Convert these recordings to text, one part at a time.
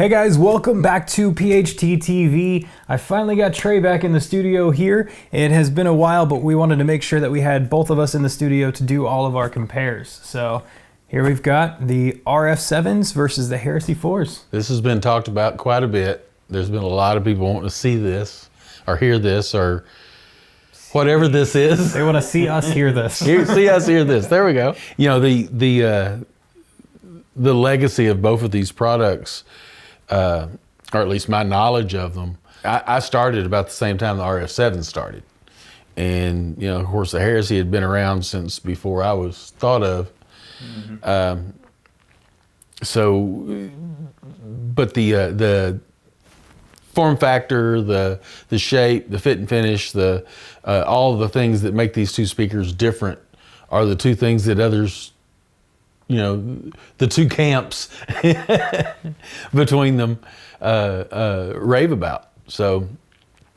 Hey guys, welcome back to PHT TV. I finally got Trey back in the studio here. It has been a while, but we wanted to make sure that we had both of us in the studio to do all of our compares. So here we've got the RF7s versus the Heresy 4s. This has been talked about quite a bit. There's been a lot of people wanting to see this or hear this or whatever this is. They want to see us hear this. See us hear this. There we go. You know, the legacy of both of these products, or at least my knowledge of them, I started about the same time the RF7 started. And, you know, of course, the Heresy had been around since before I was thought of. Mm-hmm. But the form factor, the shape, the fit and finish, all of the things that make these two speakers different are the two things that others, you know, the two camps between them rave about. So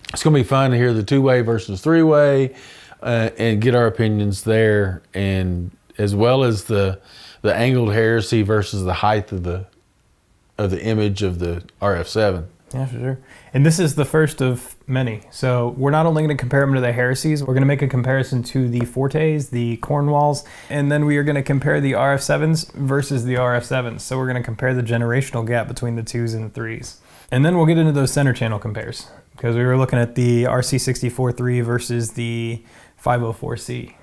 it's going to be fun to hear the two-way versus three-way and get our opinions there, and as well as the angled Heresy versus the height of the image of the RF7. Yeah, for sure. And this is the first of many. So we're not only going to compare them to the Heresies, we're going to make a comparison to the Fortes, the Cornwalls, and then we are going to compare the RF7s versus the RF7s. So we're going to compare the generational gap between the 2s and the 3s. And then we'll get into those center channel compares, because we were looking at the RC64-3 versus the 504C.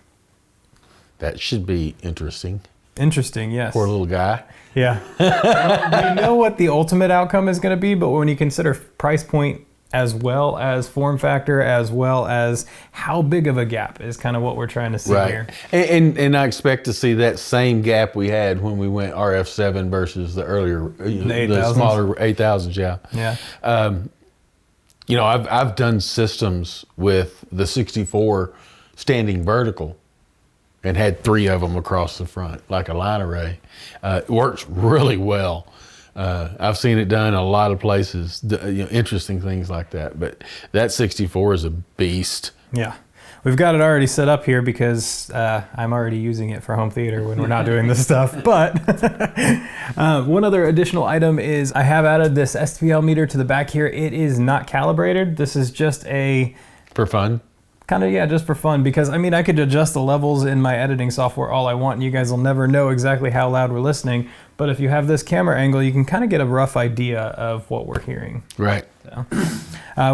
That should be interesting. Interesting, yes. Poor little guy. Yeah. We know what the ultimate outcome is going to be, but when you consider price point as well as form factor, as well as how big of a gap is kind of what we're trying to see here. And I expect to see that same gap we had when we went RF7 versus the earlier, the smaller 8000s, yeah. Yeah. You know, I've done systems with the 64 standing vertical and had 3 of them across the front, like a line array. It works really well. I've seen it done a lot of places, you know, interesting things like that. But that 64 is a beast. Yeah. We've got it already set up here because I'm already using it for home theater when we're not doing this stuff. But one other additional item is I have added this SPL meter to the back here. It is not calibrated. This is just a... For fun? Kind of, yeah, just for fun, because I mean, I could adjust the levels in my editing software all I want, and you guys will never know exactly how loud we're listening. But if you have this camera angle, you can kind of get a rough idea of what we're hearing. Right. So,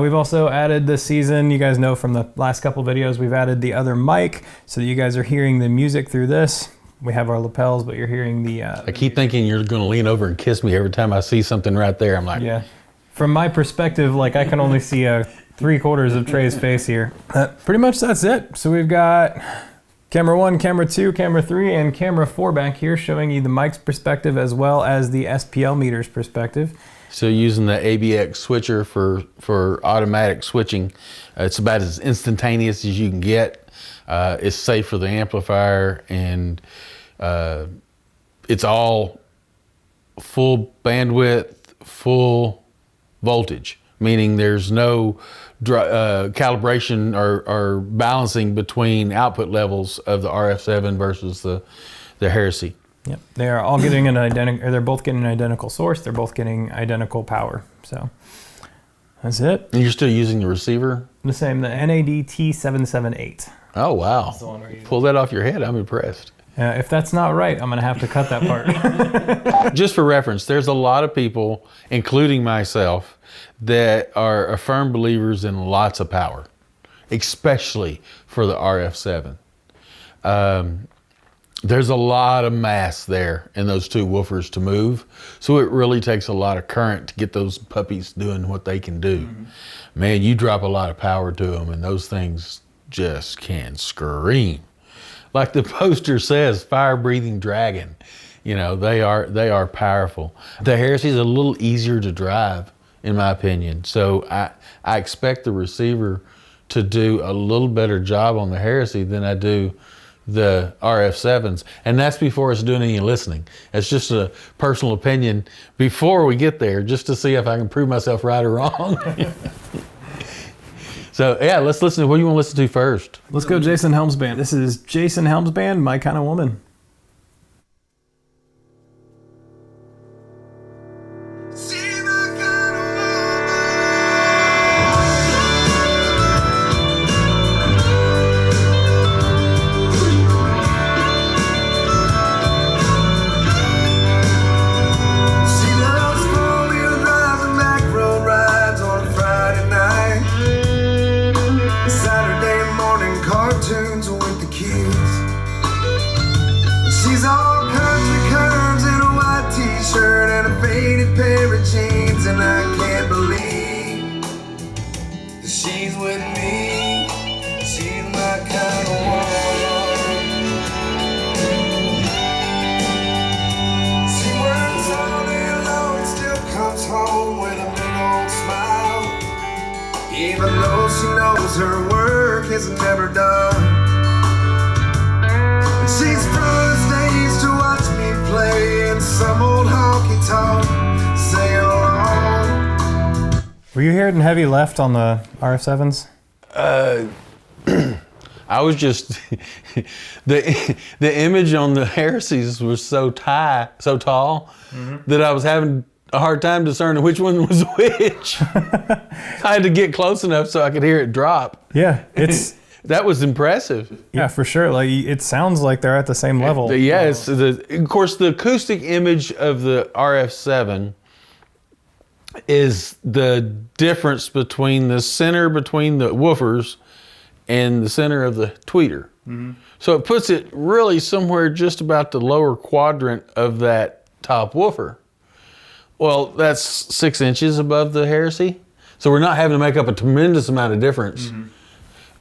we've also added this season, you guys know from the last couple videos, we've added the other mic, so that you guys are hearing the music through this. We have our lapels, but you're hearing the... I keep thinking you're going to lean over and kiss me every time I see something right there. I'm like... Yeah. From my perspective, like, I can only see a 3/4 of Trey's face here. Pretty much that's it. So we've got camera 1, camera 2, camera 3, and camera 4 back here showing you the mic's perspective as well as the SPL meter's perspective. So using the ABX switcher for automatic switching, it's about as instantaneous as you can get. It's safe for the amplifier, and it's all full bandwidth, full voltage, meaning there's no calibration or balancing between output levels of the RF7 versus the Heresy. Yep, they are all getting an identical, or they're both getting an identical source. They're both getting identical power. So that's it. And you're still using the receiver? The same, the NAD-T778. Oh wow! That's the one we're using. Pull that off your head. I'm impressed. If that's not right, I'm going to have to cut that part. Just for reference, there's a lot of people, including myself, that are firm believers in lots of power, especially for the RF7. There's a lot of mass there in those two woofers to move, so it really takes a lot of current to get those puppies doing what they can do. Mm-hmm. Man, you drop a lot of power to them, and those things just can scream. Like the poster says, fire-breathing dragon. You know, they are powerful. The Heresy is a little easier to drive, in my opinion. So I expect the receiver to do a little better job on the Heresy than I do the RF7s. And that's before it's doing any listening. It's just a personal opinion before we get there, just to see if I can prove myself right or wrong. So yeah, let's listen to what you want to listen to first. Let's go Jason Helms Band. This is Jason Helms Band, My Kind of Woman. See my knows her work is never done. And she's front stage to watch me play in some old honky tonk, sing along. Were you hearing heavy left on the RF7s? I was just the image on the Heresies was so tall that I was having a hard time discerning which one was which. I had to get close enough so I could hear it drop. Yeah, it's that was impressive. yeah, for sure. Like it sounds like they're at the same level. Yes, of course the acoustic image of the RF7 is the difference between the center between the woofers and the center of the tweeter. So it puts it really somewhere just about the lower quadrant of that top woofer. Well, that's 6 inches above the Heresy. So we're not having to make up a tremendous amount of difference.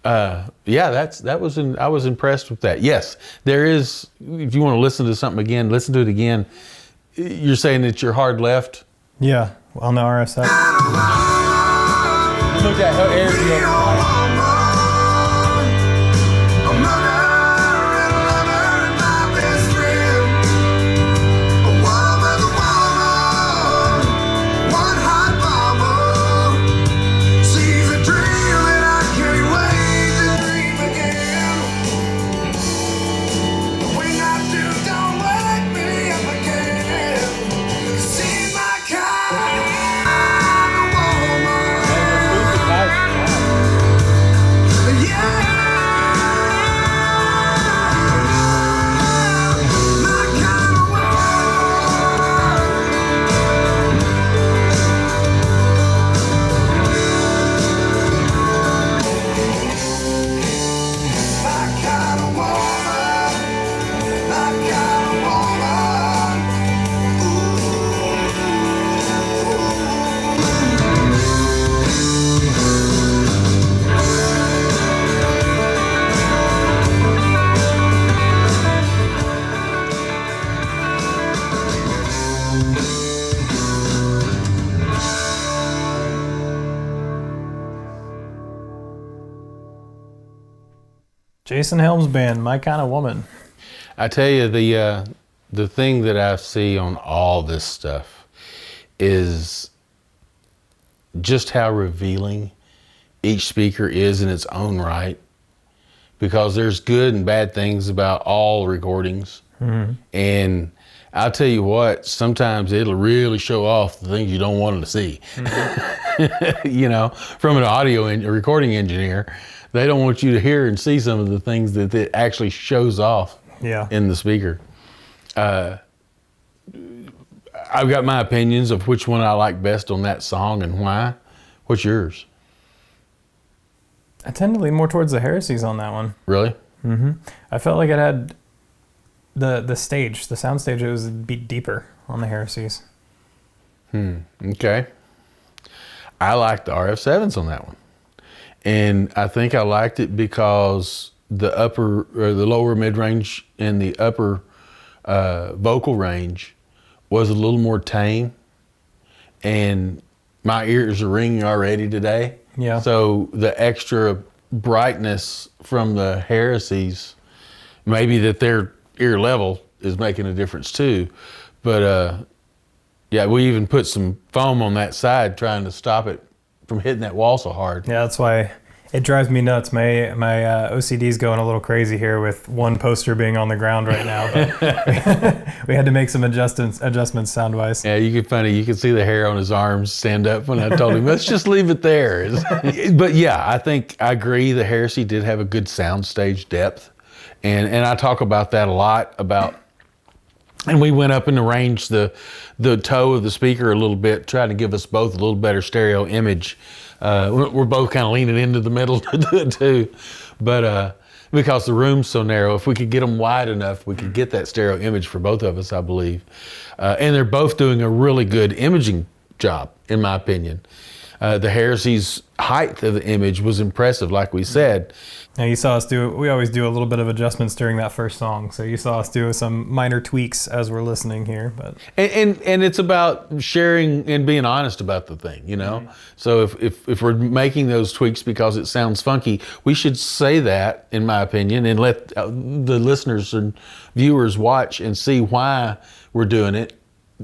I was impressed with that. Yes, there is, if you want to listen to something again, listen to it again. You're saying that you're hard left? Yeah, on the RF7. Look at how air Jason Helms Band, My Kind of Woman. I tell you, the thing that I see on all this stuff is just how revealing each speaker is in its own right, because there's good and bad things about all recordings. And I'll tell you what, sometimes it'll really show off the things you don't want them to see. You know, from an a recording engineer, they don't want you to hear and see some of the things that it actually shows off in the speaker. I've got my opinions of which one I like best on that song and why. What's yours? I tend to lean more towards the Heresies on that one. Really? I felt like it had the stage, the sound stage, it was a beat deeper on the Heresies. Okay. I like the RF7s on that one. And I think I liked it because the lower mid-range and the upper vocal range was a little more tame. And my ears are ringing already today. Yeah. So the extra brightness from the Heresies, maybe that their ear level is making a difference too. But yeah, we even put some foam on that side trying to stop it from hitting that wall so hard. Yeah, that's why it drives me nuts. My OCD's going a little crazy here with one poster being on the ground right now. But we had to make some adjustments sound-wise. Yeah, you could see the hair on his arms stand up when I told him, let's just leave it there. But yeah, I agree the Heresy did have a good soundstage depth. And I talk about that a lot and we went up in the range, the toe of the speaker a little bit, trying to give us both a little better stereo image. We're both kind of leaning into the middle to do it too. But because the room's so narrow, if we could get them wide enough, we could get that stereo image for both of us, I believe. And they're both doing a really good imaging job, in my opinion. The Heresy's height of the image was impressive, like we said. Now you saw us we always do a little bit of adjustments during that first song. So you saw us do some minor tweaks as we're listening here. But And it's about sharing and being honest about the thing, you know? So if we're making those tweaks because it sounds funky, we should say that, in my opinion, and let the listeners and viewers watch and see why we're doing it.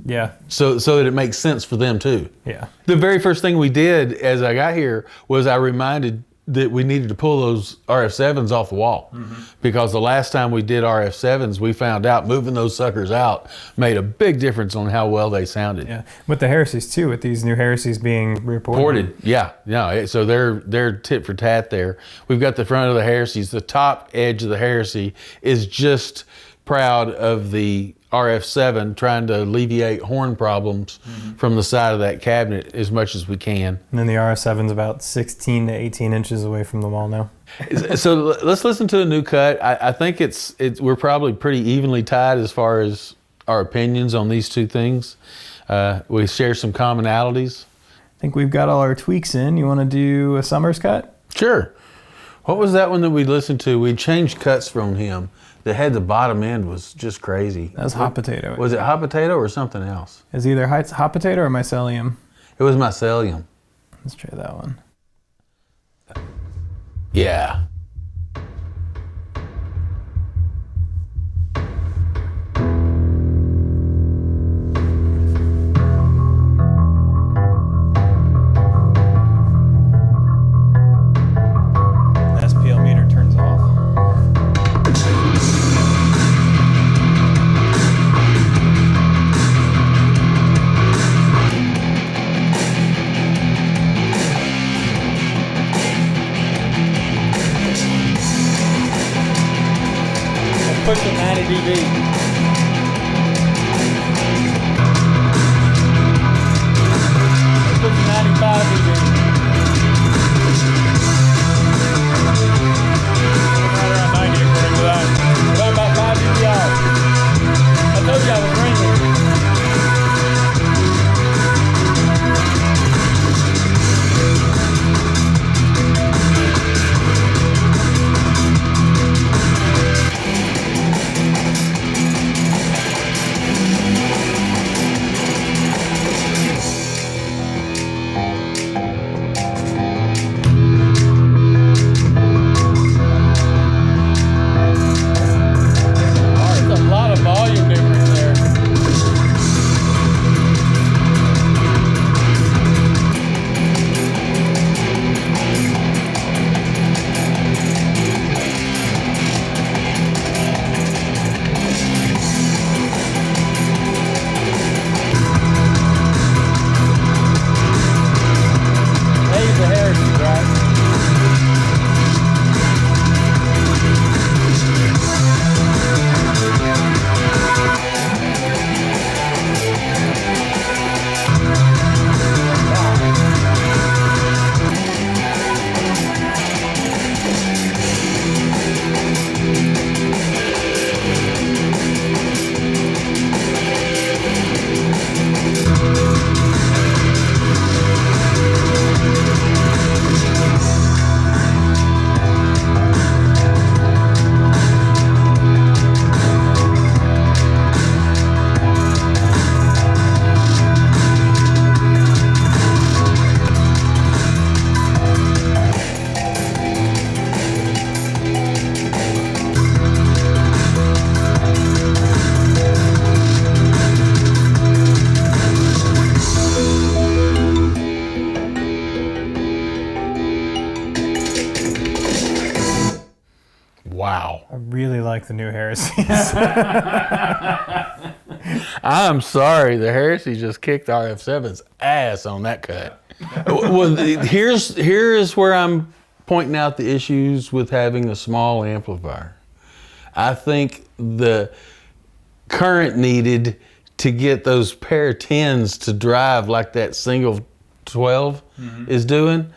Yeah. So that it makes sense for them too. Yeah. The very first thing we did as I got here was I reminded that we needed to pull those RF7s off the wall, because the last time we did RF7s, we found out moving those suckers out made a big difference on how well they sounded. Yeah. With the Heresies too, with these new Heresies being reported. Yeah. No, so they're tit for tat there. We've got the front of the Heresies. The top edge of the Heresy is just proud of the RF7, trying to alleviate horn problems from the side of that cabinet as much as we can. And then the RF7's about 16 to 18 inches away from the wall now. So let's listen to a new cut. I think we're probably pretty evenly tied as far as our opinions on these two things. We share some commonalities. I think we've got all our tweaks in. You want to do a Sommers cut? Sure. What was that one that we listened to? We changed cuts from him. The head, the bottom end was just crazy. That was Hot Potato. Was it Hot Potato or something else? It's either Hot Potato or Mycelium. It was Mycelium. Let's try that one. Yeah. The SPL meter turns off. Pushing 90 dB. Pushing 95 dB. Right around 90 according to that. We're about 5 dB off. I told you I was ringing. Wow. I really like the new Heresies. I'm sorry, the Heresy just kicked RF7's ass on that cut. Well, here's where I'm pointing out the issues with having a small amplifier. I think the current needed to get those pair 10s to drive like that single 12 is doing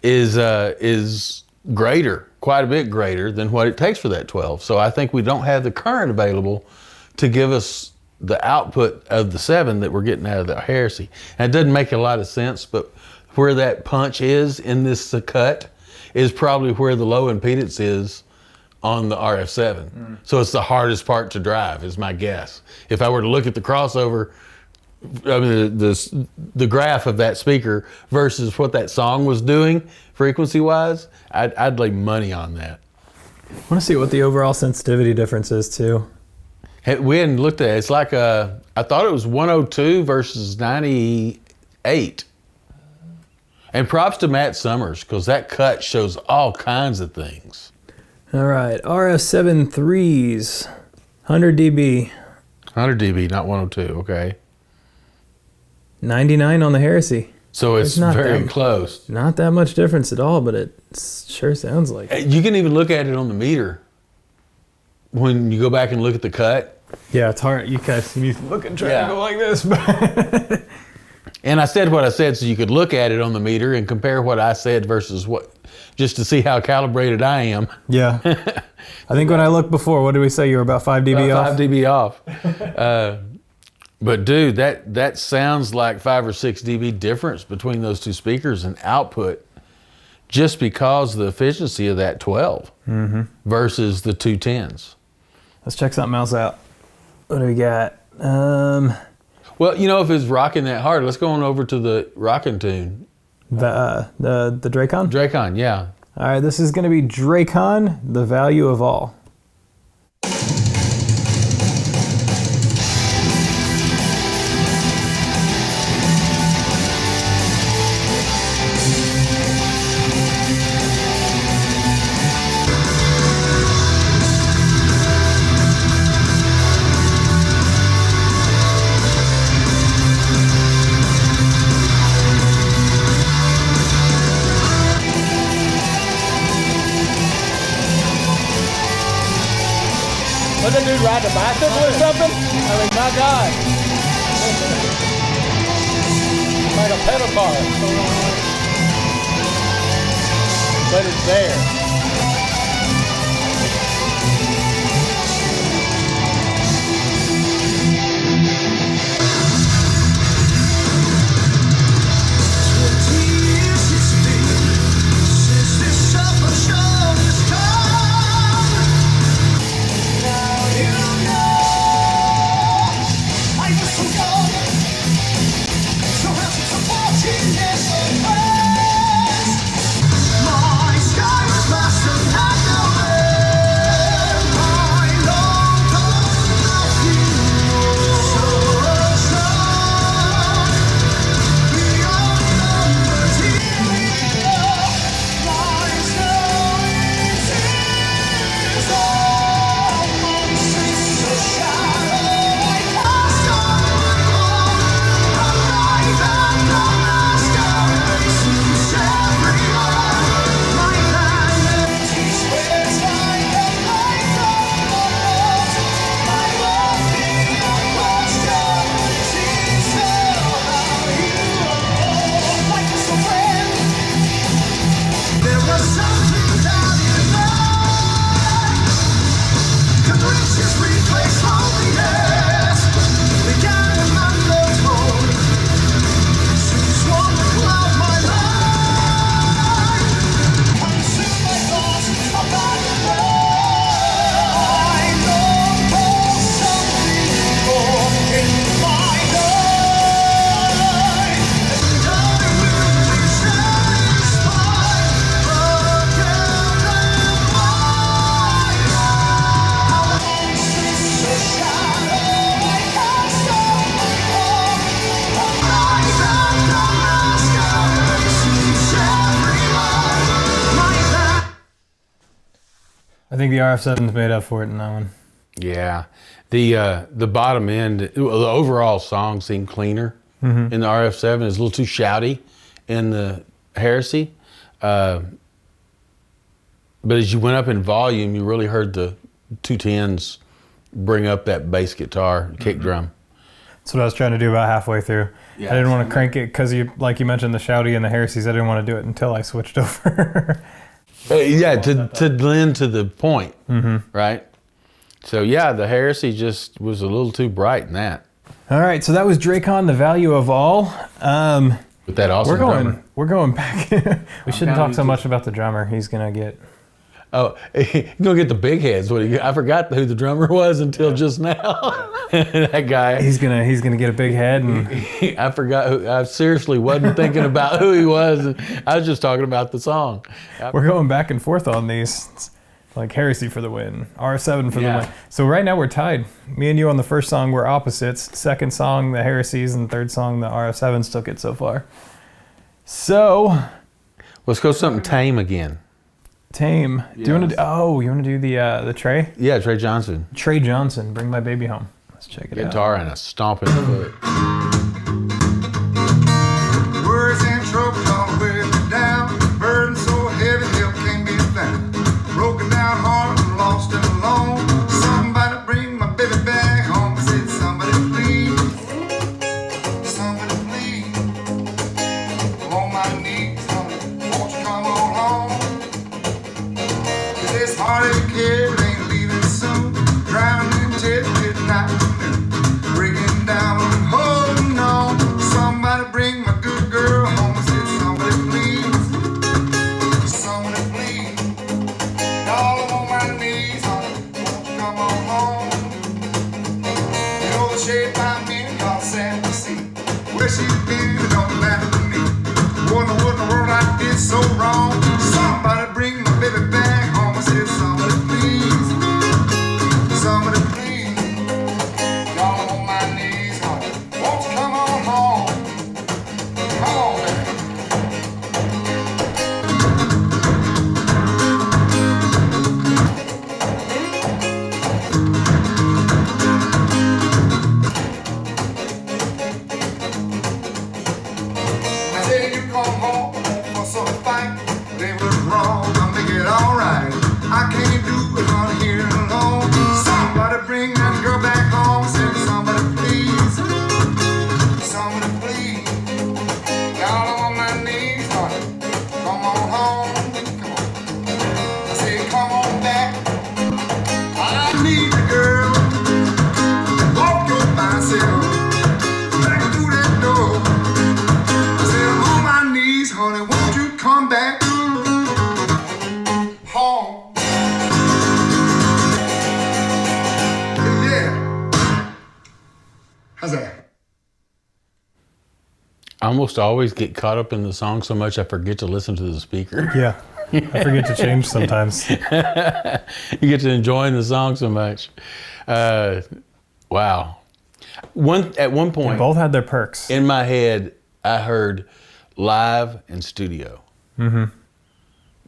is greater, quite a bit greater than what it takes for that 12. So I think we don't have the current available to give us the output of the 7 that we're getting out of the Heresy. And it doesn't make a lot of sense, but where that punch is in this cut is probably where the low impedance is on the RF7. So it's the hardest part to drive, is my guess. If I were to look at the crossover, I mean, the graph of that speaker versus what that song was doing frequency-wise, I'd lay money on that. I want to see what the overall sensitivity difference is too. We hadn't looked at it. It's like I thought it was 102 versus 98. And props to Matt Sommers, because that cut shows all kinds of things. All right, RF7III's, 100 dB. 100 dB, not 102, okay. 99 on the Heresy. So it's very close. Not that much difference at all, but it sure sounds like it. You can even look at it on the meter. When you go back and look at the cut. Yeah, it's hard. You guys see me looking, trying to go like this. And I said what I said so you could look at it on the meter and compare what I said versus what, just to see how calibrated I am. Yeah. I think when I looked before, what did we say? You were about 5 dB off? 5 dB off. But dude, that sounds like 5 or 6 dB difference between those two speakers and output, just because of the efficiency of that 12 versus the 210s. Let's check something else out. What do we got? Well, you know, if it's rocking that hard, let's go on over to the rocking tune. The Draekon? Dracon, yeah. All right, this is going to be Draekon, the value of all. Was that dude riding a bicycle or something? I mean, my God. Like a pedal car. But it's there. I think the RF7's made up for it in that one. Yeah. The bottom end, the overall song seemed cleaner in the RF7. It's a little too shouty in the Heresy. But as you went up in volume, you really heard the 210s bring up that bass guitar, kick drum. That's what I was trying to do about halfway through. Yeah, I didn't want to crank it because, like you mentioned, the shouty and the Heresies, I didn't want to do it until I switched over. Yeah, to lend to the point, right? So yeah, the Heresy just was a little too bright in that. All right, so that was Draekon, the value of all. With that awesome drummer. We're going back. We shouldn't talk so much about the drummer. He's gonna get. Oh, he's gonna get the big heads. I forgot who the drummer was until just now. That guy. He's gonna get a big head. And I forgot who. I seriously wasn't thinking about who he was. I was just talking about the song. We're going back and forth on these. It's like Heresy for the win, RF7 for the win. So right now we're tied. Me and you on the first song were opposites. Second song the Heresies, and third song the RF7s took it so far. So let's go something tame again. Tame. Yes. Do you want to do? Oh, you want to do the Trey? Yeah, Trey Johnson. Trey Johnson, Bring My Baby Home. Let's check it out. Guitar and a stomping foot. Worries and trouble all wear me down. Burden so heavy, help can't be found. Broken down, heart, lost and alone. Somebody bring my baby back home. Said somebody please, somebody please. I'm on my knees, honey, won't you come on home? This heartache here ain't leaving soon. Drowning in tears, midnight noon. Breaking down and holding on. Somebody bring my good girl home. I said, somebody please, somebody please. Y'all, I'm on my knees, honey, won't you come on home? You know the shape I'm in, y'all sad to see. Where she's been, it don't matter to me. Wonder what in the world I did so wrong. Somebody bring my baby back home. I said, somebody please, somebody please. Y'all, I'm on my knees, honey, won't you come on home? Come on, baby. I said, you come home for some fight. They was wrong, I'll make it alright. I can't do it on here alone. Somebody bring that girl back home. Said somebody please, somebody please. Y'all, I'm on my knees, honey, come on home. Come on. I said, come on back. I need the girl. Walk your bicycle back through that door. I said, I'm on my knees, honey, won't you come back home? Yeah. How's that? I almost always get caught up in the song so much I forget to listen to the speaker. Yeah, I forget to change sometimes. You get to enjoying the song so much. Wow. At one point, They both had their perks. in my head, I heard live and studio. Mm-hmm.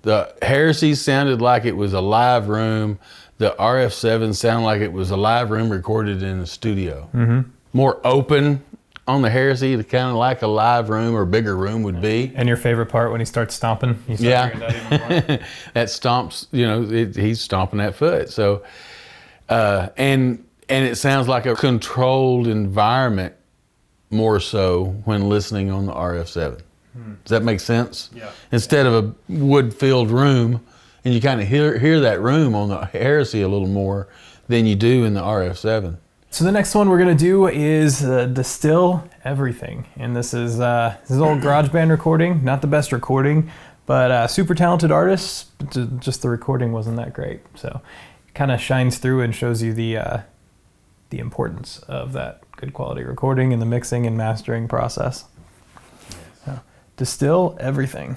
The Heresy sounded like it was a live room. The RF7 sounded like it was a live room recorded in the studio. Mm-hmm. More open on the Heresy, kind of like a live room or bigger room would be. And your favorite part when he starts stomping? You start hearing that even more. That stomps, he's stomping that foot. So, and it sounds like a controlled environment more so when listening on the RF7. Does that make sense? Yeah. Instead of a wood-filled room, and you kind of hear that room on the Heresy a little more than you do in the RF7. So the next one we're gonna do is Distill Everything, and this is an old GarageBand recording, not the best recording, but super talented artists. Just the recording wasn't that great, so it kind of shines through and shows you the importance of that good quality recording and the mixing and mastering process. So, Distill Everything.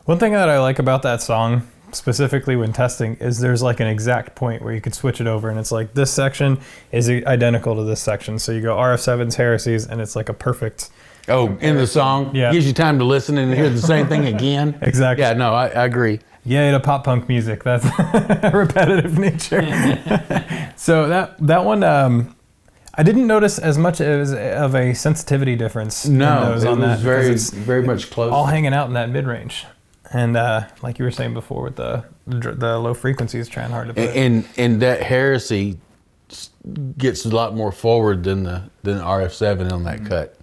One thing that I like about that song, specifically when testing, is there's like an exact point where you could switch it over, and it's like this section is identical to this section. So you go RF7's Heresies, and it's like a perfect. Oh, in the song? Yeah. Gives you time to listen and hear the same thing again? Exactly. Yeah, no, I agree. Yay to pop punk music. That's repetitive nature. So that one, I didn't notice as much as of a sensitivity difference. No, it on was that, very much close. all hanging out in that mid range, and like you were saying before, with the low frequencies, trying hard to put. And that Heresy gets a lot more forward than the RF7 on that cut.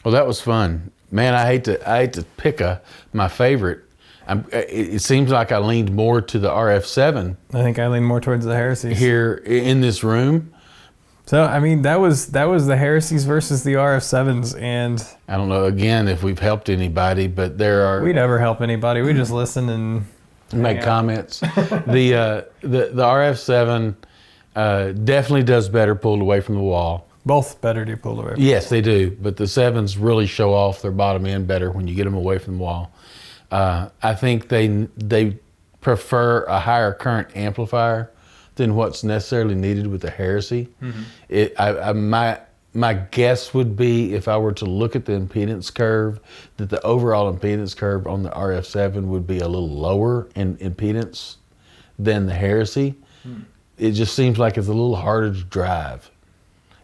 Well, that was fun, man. I hate to pick my favorite. It seems like I leaned more to the RF7. I think I lean more towards the Heresies here in this room. So I mean, that was the Heresies versus the RF7s, and I don't know again if we've helped anybody, but we never help anybody. We just listen and make comments. The RF7 definitely does better pulled away from the wall. Both better do pulled away. Yes, they do, but the 7s really show off their bottom end better when you get them away from the wall. I think they prefer a higher current amplifier than what's necessarily needed with the Heresy. My guess would be, if I were to look at the impedance curve, that the overall impedance curve on the RF7 would be a little lower in impedance than the Heresy. It just seems like it's a little harder to drive.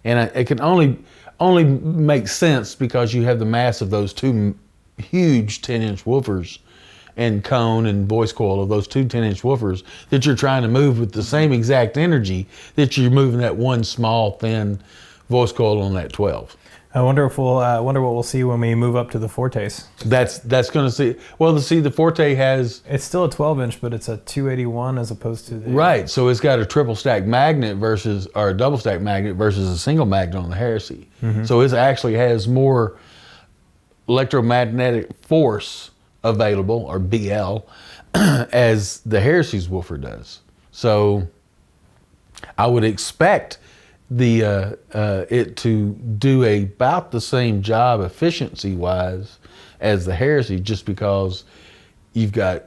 And it can only make sense because you have the mass of those two huge 10-inch woofers and cone and voice coil of those two 10-inch woofers that you're trying to move with the same exact energy that you're moving that one small, thin voice coil on that 12. I wonder what we'll see when we move up to the Fortes. That's going to see. Well, the Forte has. It's still a 12-inch, but it's a 281 as opposed to the. Right, so it's got a triple stack magnet or a double stack magnet versus a single magnet on the Heresy. So it actually has more electromagnetic force available, or BL, as the Heresy's woofer does. So I would expect it to do about the same job efficiency wise as the Heresy, just because you've got,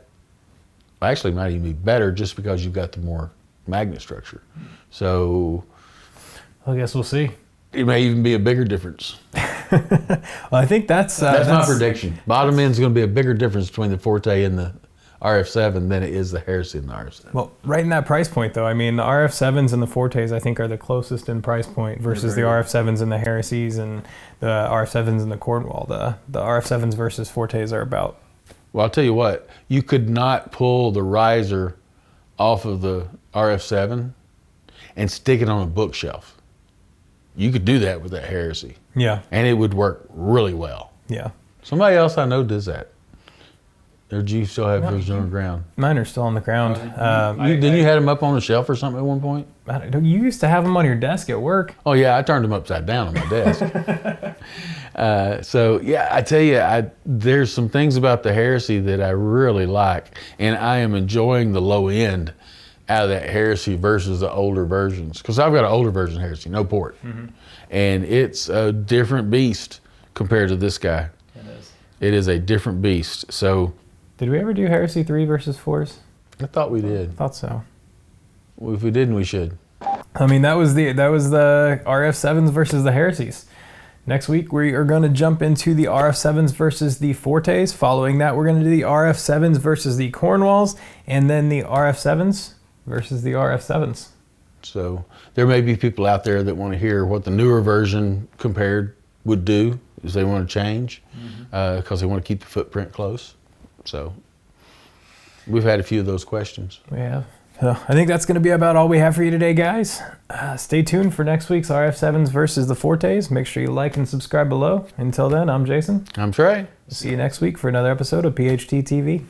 actually might even be better just because you've got the more magnet structure. So I guess we'll see. It may even be a bigger difference. Well, I think that's my prediction. Bottom end is going to be a bigger difference between the Forte and the RF7 than it is the Heresy and the RF7. Well, right in that price point, though, I mean, the RF7s and the Fortes, I think, are the closest in price point versus the RF7s and the Heresies and the RF7s and the Cornwall. The RF7s versus Fortes are about. Well, I'll tell you what, you could not pull the riser off of the RF7 and stick it on a bookshelf. You could do that with that Heresy. Yeah. And it would work really well. Yeah. Somebody else I know does that. Or do you still have yours on the ground? Mine are still on the ground. Didn't you have them up on the shelf or something at one point? You used to have them on your desk at work. Oh, yeah, I turned them upside down on my desk. So, yeah, I tell you, there's some things about the Heresy that I really like, and I am enjoying the low end out of that Heresy versus the older versions. Because I've got an older version of Heresy, no port. And it's a different beast compared to this guy. It is. It is a different beast. So, did we ever do Heresy 3 versus 4s? I thought we did. I thought so. Well, if we didn't, we should. I mean, that was the RF7s versus the Heresies. Next week, we are going to jump into the RF7s versus the Fortes. Following that, we're going to do the RF7s versus the Cornwalls, and then the RF7s versus the RF7s. So there may be people out there that want to hear what the newer version compared would do, if they want to change, because they want to keep the footprint close. So we've had a few of those questions. We have. So I think that's going to be about all we have for you today, guys. Stay tuned for next week's RF7s versus the Fortes. Make sure you like and subscribe below. Until then, I'm Jason. I'm Trey. See you next week for another episode of PHT TV.